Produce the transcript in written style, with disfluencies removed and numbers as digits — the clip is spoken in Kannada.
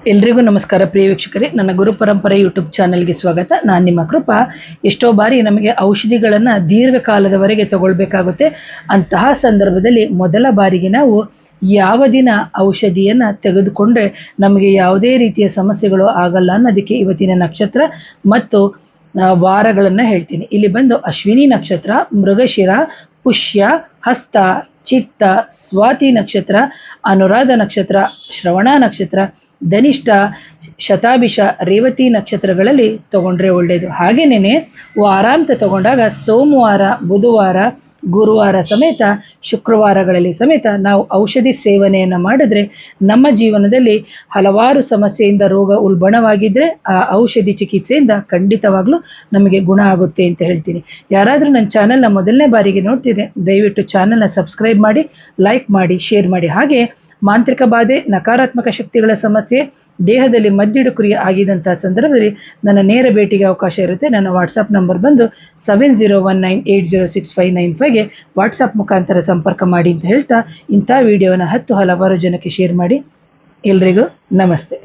ಎಲ್ರಿಗೂ ನಮಸ್ಕಾರ ಪ್ರಿಯ ವೀಕ್ಷಕರೇ, ನನ್ನ ಗುರು ಪರಂಪರೆ ಯೂಟ್ಯೂಬ್ ಚಾನೆಲ್ಗೆ ಸ್ವಾಗತ. ನಾನು ನಿಮ್ಮ ಕೃಪಾ. ಎಷ್ಟೋ ಬಾರಿ ನಮಗೆ ಔಷಧಿಗಳನ್ನು ದೀರ್ಘಕಾಲದವರೆಗೆ ತಗೊಳ್ಬೇಕಾಗುತ್ತೆ. ಅಂತಹ ಸಂದರ್ಭದಲ್ಲಿ ಮೊದಲ ಬಾರಿಗೆ ನಾವು ಯಾವ ದಿನ ಔಷಧಿಯನ್ನು ತೆಗೆದುಕೊಂಡ್ರೆ ನಮಗೆ ಯಾವುದೇ ರೀತಿಯ ಸಮಸ್ಯೆಗಳು ಆಗಲ್ಲ ಅನ್ನೋದಕ್ಕೆ ಇವತ್ತಿನ ನಕ್ಷತ್ರ ಮತ್ತು ವಾರಗಳನ್ನು ಹೇಳ್ತೀನಿ. ಇಲ್ಲಿ ಬಂದು ಅಶ್ವಿನಿ ನಕ್ಷತ್ರ, ಮೃಗಶಿರ, ಪುಷ್ಯ, ಹಸ್ತ, ಚಿತ್ತ, ಸ್ವಾತಿ ನಕ್ಷತ್ರ, ಅನುರಾಧ ನಕ್ಷತ್ರ, ಶ್ರವಣ ನಕ್ಷತ್ರ, ಧನಿಷ್ಠ, ಶತಾಭಿಷ, ರೇವತಿ ನಕ್ಷತ್ರಗಳಲ್ಲಿ ತಗೊಂಡ್ರೆ ಒಳ್ಳೆಯದು. ಹಾಗೇನೇ ವಾರಾಂತ ತಗೊಂಡಾಗ ಸೋಮವಾರ, ಬುಧವಾರ, ಗುರುವಾರ ಸಮೇತ ಶುಕ್ರವಾರಗಳಲ್ಲಿ ಸಮೇತ ನಾವು ಔಷಧಿ ಸೇವನೆಯನ್ನು ಮಾಡಿದ್ರೆ ನಮ್ಮ ಜೀವನದಲ್ಲಿ ಹಲವಾರು ಸಮಸ್ಯೆಯಿಂದ ರೋಗ ಉಲ್ಬಣವಾಗಿದ್ದರೆ ಆ ಔಷಧಿ ಚಿಕಿತ್ಸೆಯಿಂದ ಖಂಡಿತವಾಗ್ಲೂ ನಮಗೆ ಗುಣ ಆಗುತ್ತೆ ಅಂತ ಹೇಳ್ತೀನಿ. ಯಾರಾದರೂ ನನ್ನ ಚಾನಲ್ನ ಮೊದಲನೇ ಬಾರಿಗೆ ನೋಡ್ತಿದ್ರೆ ದಯವಿಟ್ಟು ಚಾನಲ್ನ ಸಬ್ಸ್ಕ್ರೈಬ್ ಮಾಡಿ, ಲೈಕ್ ಮಾಡಿ, ಶೇರ್ ಮಾಡಿ. ಹಾಗೆ ಮಾಂತ್ರಿಕ ಬಾಧೆ, ನಕಾರಾತ್ಮಕ ಶಕ್ತಿಗಳ ಸಮಸ್ಯೆ, ದೇಹದಲ್ಲಿ ಮದ್ದಿಡು ಕ್ರಿಯೆ ಆಗಿದ್ದಂಥ ಸಂದರ್ಭದಲ್ಲಿ ನನ್ನ ನೇರ ಭೇಟಿಗೆ ಅವಕಾಶ ಇರುತ್ತೆ. ನನ್ನ ವಾಟ್ಸಪ್ ನಂಬರ್ ಬಂದು 7019806595ಗೆ ವಾಟ್ಸಪ್ ಮುಖಾಂತರ ಸಂಪರ್ಕ ಮಾಡಿ ಅಂತ ಹೇಳ್ತಾ ಇಂಥ ವಿಡಿಯೋನ ಹಲವಾರು ಜನಕ್ಕೆ ಶೇರ್ ಮಾಡಿ. ಎಲ್ರಿಗೂ ನಮಸ್ತೆ.